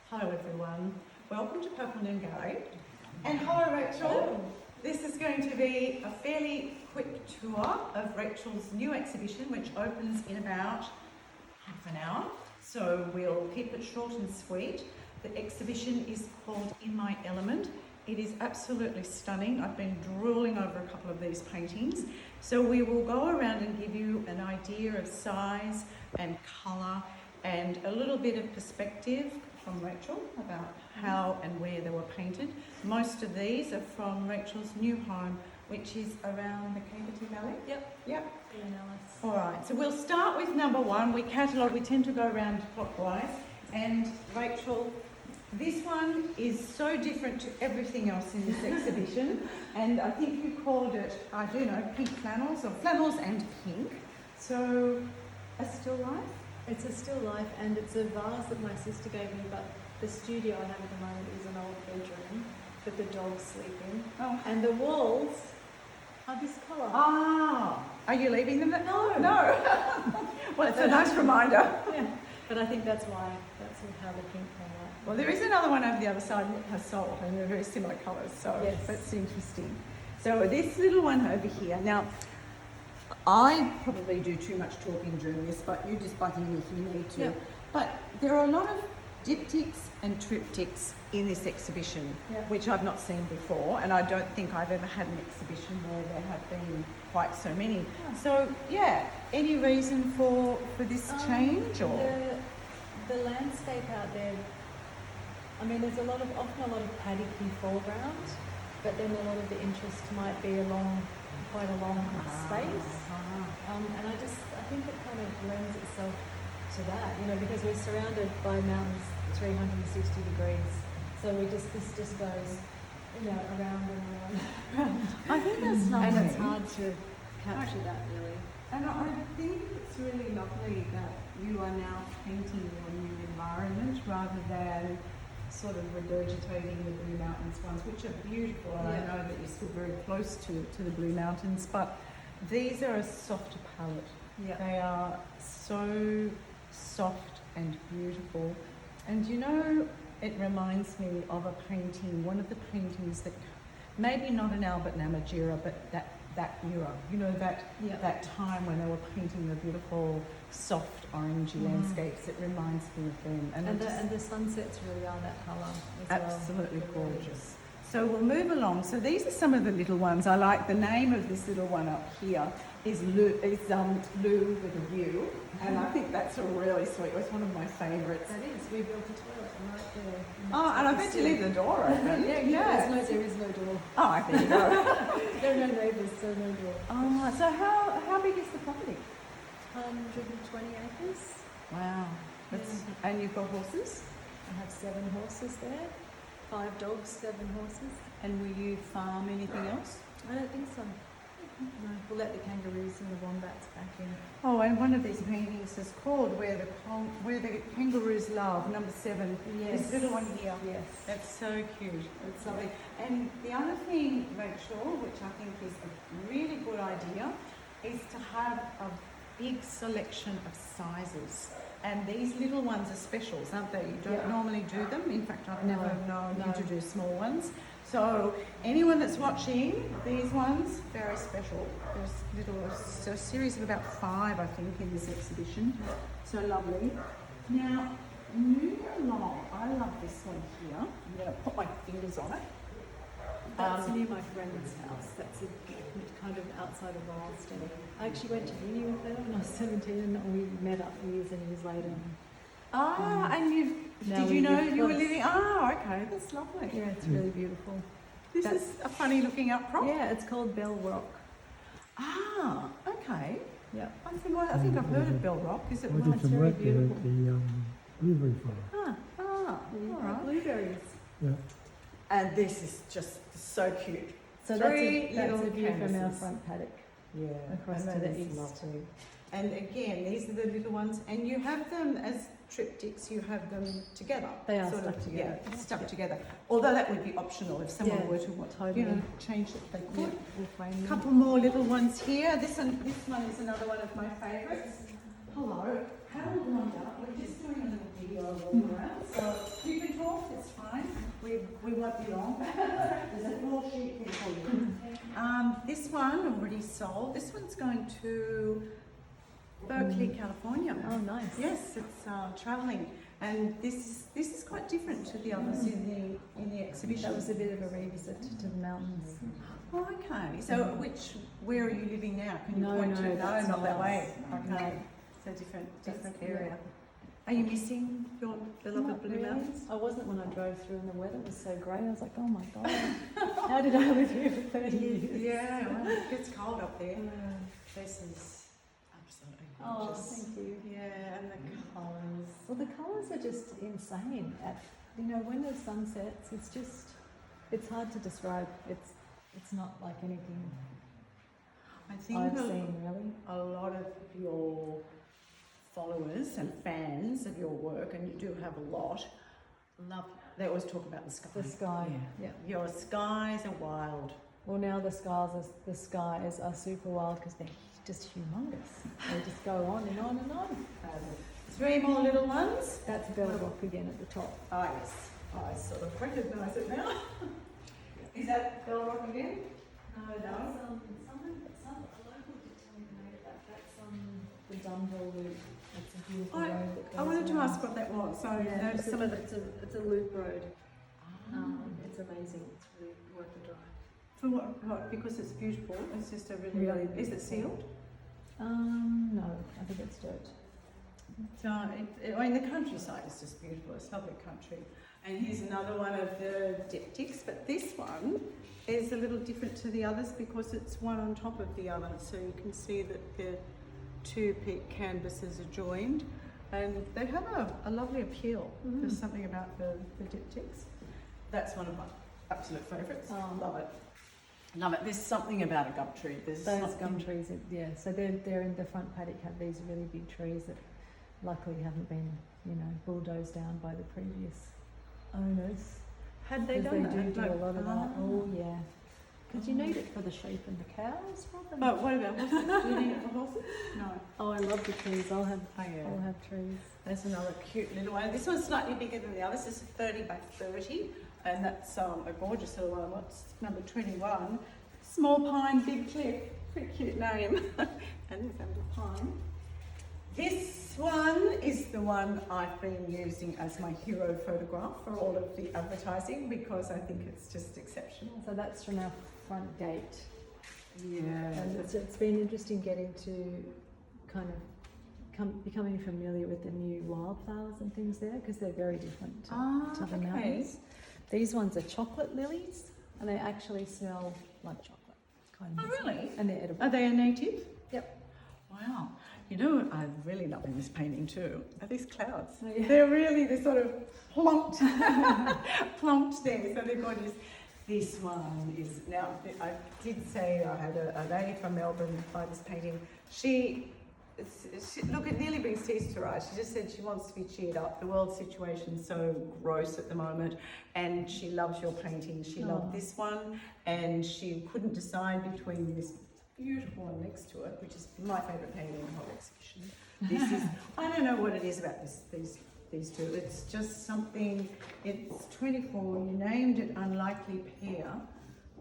Hello everyone, welcome to Purple Noon Gallery. And hello Rachel. This is going to be a fairly quick tour of Rachel's new exhibition, which opens in about half an hour. So we'll keep it short and sweet. The exhibition is called In My Element. It is absolutely stunning. I've been drooling over a couple of these paintings. So we will go around and give you an idea of size and colour and a little bit of perspective from Rachel about how and where they were painted. Most of these are from Rachel's new home, which is around the Cavity Valley. Yep. All right, so we'll start with number one. We catalogue, we tend to go around clockwise. And Rachel, this one is so different to everything else in this exhibition. And I think you called it, I do know, pink flannels, or flannels and pink. So, a still life? It's a still life, and it's a vase that my sister gave me, but the studio I have at the moment is an old bedroom that the dogs sleep in. Oh. And the walls are this colour. Ah, are you leaving them? No. Well, it's a nice reminder. Yeah, but I think that's how the pink came out. Well, there is another one over the other side that has sold, and they're very similar colours, so yes. That's interesting. So this little one over here, now, I probably do too much talking during this, but you just butt in if you need to. Yep. But there are a lot of diptychs and triptychs in this exhibition, Yep. which I've not seen before, and I don't think I've ever had an exhibition where there have been quite so many. Yeah. So, yeah, any reason for this change? Or The landscape out there, I mean, there's often a lot of paddocky foreground, but then a lot of the interest might be quite a long space. And I think it kind of lends itself to that, because we're surrounded by mountains 360 degrees. So this just goes, around and around. I think that's lovely. And it's hard to capture that really. And I think it's really lovely that you are now painting your new environment rather than sort of regurgitating the Blue Mountains ones, which are beautiful. And I know that you're still very close to the Blue Mountains, but these are a softer palette. Yeah. They are so soft and beautiful. And it reminds me of a painting, one of the paintings that, maybe not an Albert Namatjira, but that era, that time when they were painting the beautiful soft orangey landscapes. It reminds me of them. And the sunsets really are that colour as absolutely well. gorgeous. So we'll move along. So these are some of the little ones. I like the name of this little one up here is Lou with a view, and I think that's a really sweet. It's one of my favourites. That is. We built a toilet right there. Oh, and I bet you leave the door open. Yeah. There is no door. Oh, there you go. There are no neighbours, so no door. Oh, so how big is the property? 120 acres. Wow. And you've got horses? I have 7 horses there. 5 dogs, 7 horses. And will you farm anything else? I don't think so. No, we'll let the kangaroos and the wombats back in. Oh, and one of these paintings is called Where the Kangaroos Love, number 7. Yes. This little one here. Yes. That's so cute. It's lovely. And the other thing, Rachel, which I think is a really good idea, is to have a big selection of sizes. And these little ones are specials, aren't they? You don't normally do them. In fact, I've never known you to do small ones. So anyone that's watching, these ones, very special. There's a series of about 5, I think, in this exhibition. So lovely. Now, moving along, I love this one here. I'm going to put my fingers on it. That's near my friend's house. That's kind of outside of Ralston. I actually went to uni with her when I was 17, and we met up years and years later. And did you know you were living? Oh, okay, that's lovely. Yeah, it's really beautiful. This is a funny looking outcrop. Yeah, it's called Bell Rock. Ah, okay. Yeah. I think I've heard of Bell Rock. Is it I one? did some work there at the blueberry farm. All right. Blueberries. Yeah. And this is just so cute. So 3 that's little a view from our canvases. front paddock. Yeah, Across and to that the is east. lovely. And again, these are the little ones, and you have them as triptychs. You have them together. They are sort stuck of, together. Yeah, stuck together. Although that would be optional if someone were to totally. change it, they could. We'll frame them. Couple more little ones here. This one is another one of my favourites. Hello, Harold lined up. We're just doing a little video walk around. So You can talk, it's fine. We won't be long. There's a full sheet here for you. This one already sold. This one's going to Berkeley, California. Oh, nice. Yes, it's travelling, and this is quite different to the others in the exhibition. That was a bit of a revisit to the mountains. Oh, okay. So, where are you living now? Can you point to? No, that's not that not way. us. Okay, so different area. Are you missing your beloved Not blue really. mountains? I wasn't when I drove through and the weather was so great. I was like, oh my God, how did I live here for 30 years? Yeah, well, it gets cold up there. This is absolutely Oh, gorgeous. thank you. Yeah, and the colours. Well, the colours are just insane. When the sun sets, it's hard to describe. It's not like anything I think I've seen, really. a lot of your followers and fans of your work, and you do have a lot, they always talk about the sky. The sky, yeah. Your skies are wild. Well, now the skies are super wild because they're just humongous. They just go on and on and on. Three more little ones. That's Bell Rock again at the top. Oh yes, I sort of recognise it now. Is that Bell Rock again? No. A local did tell me to make it that's the Dunville loop. It's a beautiful road that goes I wanted to around. ask what that was. So Yeah, there's some of the it's a loop road. It's amazing. It's really worth the drive. for what? Because it's beautiful. It's just a really. Really Is it beautiful. sealed? No, I think it's dirt. So, the countryside is just beautiful. It's lovely country. And here's another one of the diptychs, but this one is a little different to the others because it's one on top of the other. So you can see that the two peak canvases are joined, and they have a lovely appeal. There's something about the diptychs. That's one of my absolute favourites. Oh. Love it. Love it. There's something about a gum tree. There's Those something- gum trees, so they're in the front paddock have these really big trees that luckily haven't been, bulldozed down by the previous owners. Had they Because done that? do a lot of that. Ah. Oh yeah. Because you need it for the sheep and the cows, Robyn. Oh, what about horses? Do you need it for horses? No. Oh, I love the trees. I'll have Oh, trees. There's another cute little one. This one's slightly bigger than the others. This is 30 by 30, and that's a gorgeous little one. What's number 21? Small pine, big cliff. Pretty cute name. And there's number pine. This one is the one I've been using as my hero photograph for all of the advertising because I think it's just exceptional. So that's from our front gate. Yeah. And it's been interesting getting to kind of becoming familiar with the new wildflowers and things there because they're very different to the mountains. These ones are chocolate lilies and they actually smell like chocolate. Kind of. Oh, really? And they're edible. Are they a native? Yep. Wow. You know what I'm really loving this painting too? Are these clouds? Oh, yeah. They're sort of plonked, plonked there. So they're gorgeous. This one is, now I did say I had a lady from Melbourne buy this painting. She look, it nearly brings tears to her eyes. She just said she wants to be cheered up. The world situation's so gross at the moment, and she loves your painting. She loved this one, and she couldn't decide between this beautiful one next to it, which is my favourite painting in the whole exhibition. This is, I don't know what it is about these two. It's just something, it's 24. You named it Unlikely Pair.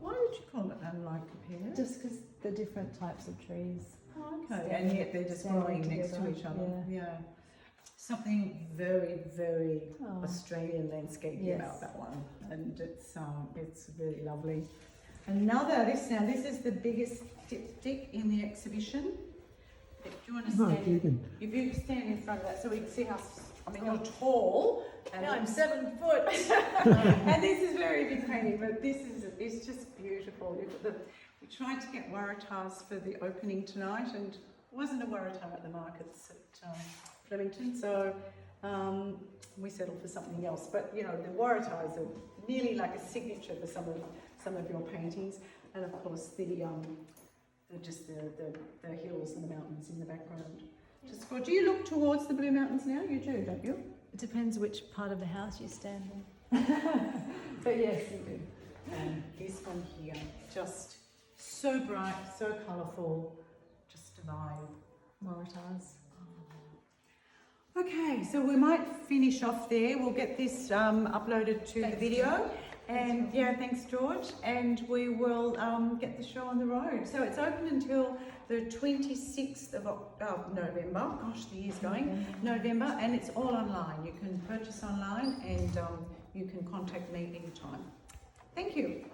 Why did you call it Unlikely Pair? Just because the different types of trees. Oh, okay, and yet they're just standing growing next to together, each other. Yeah. Something very, very Australian landscapey about that one, and it's really lovely. This is the biggest diptych in the exhibion. Do you want to stand? If you stand in front of that, so we can see how. I mean, you're tall, and I'm 7 foot, and this is very big painting, but it's just beautiful. We tried to get waratahs for the opening tonight, and it wasn't a waratah at the markets at Flemington, so we settled for something else. But the waratahs are nearly like a signature for some of your paintings, and of course the hills and the mountains in the background. Just good. Do you look towards the Blue Mountains now? You do, don't you? It depends which part of the house you stand in. But yes, you do. And this one here, just so bright, so colourful, just a vibe. Waratahs. Okay, so we might finish off there. We'll get this uploaded to Thanks, the video. George. And Thanks, yeah, thanks George. And we will get the show on the road. So it's open until the 26th of November. Gosh, the year's going. November, and it's all online. You can purchase online and you can contact me anytime. Thank you.